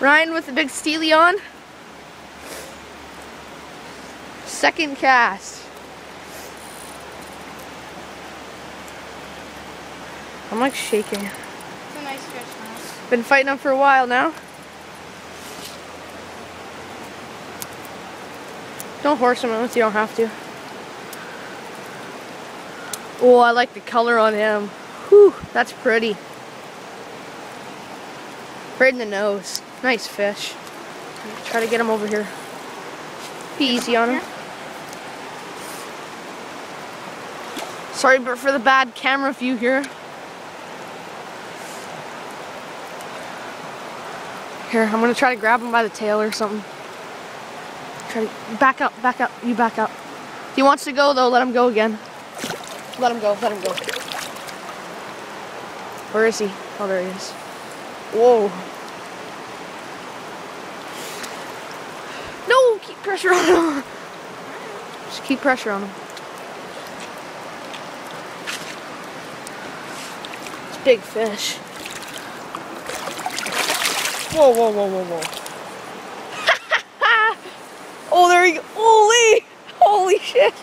Ryan with the big steely on. Second cast. I'm like shaking. It's a nice fish, man. Been fighting them for a while now. Don't horse them unless you don't have to. Oh, I like the color on him. Whew, that's pretty. Right in the nose. Nice fish. Try to get him over here. Be easy on him. Sorry for the bad camera view here. Here, I'm gonna try to grab him by the tail or something. Try to back up, you back up. If he wants to go though, let him go again. Let him go, let him go. Where is he? Oh, there he is. Whoa. No, keep pressure on him. Just keep pressure on him. It's a big fish. Whoa, whoa, whoa, whoa, whoa. Oh, there he goes. Holy! Holy shit.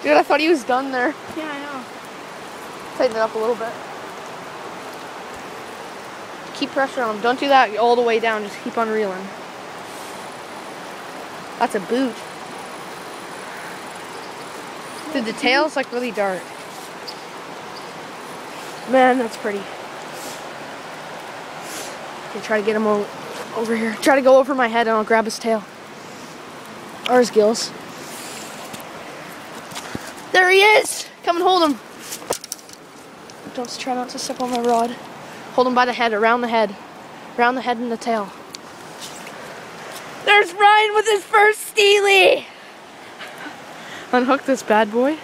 Dude, I thought he was done there. Yeah, I know. Tighten it up a little bit. Keep pressure on him. Don't do that all the way down. Just keep on reeling. That's a boot. Dude, the tail's like really dark. Man, that's pretty. Okay, try to get him over here. Try to go over my head and I'll grab his tail. Or his gills. There he is! Come and hold him. Don't try not to step on my rod. Hold him by the head, around the head. Around the head and the tail. There's Ryan with his first steely! Unhook this bad boy.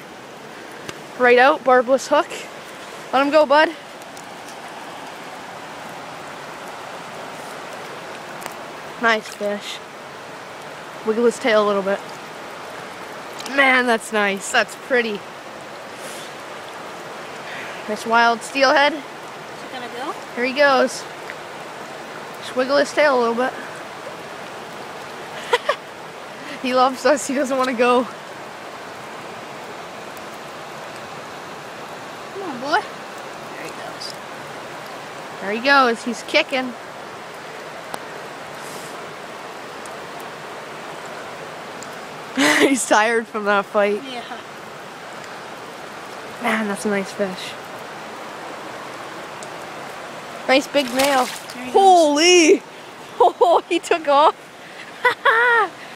Right out, barbless hook. Let him go, bud. Nice fish. Wiggle his tail a little bit. Man, that's nice. That's pretty. Nice wild steelhead. Is it gonna go? Here he goes. Just wiggle his tail a little bit. He loves us. He doesn't want to go. Come on, boy. There he goes. There he goes. He's kicking. He's tired from that fight. Yeah. Man, that's a nice fish. Nice big male. There he goes. Holy! Oh, he took off.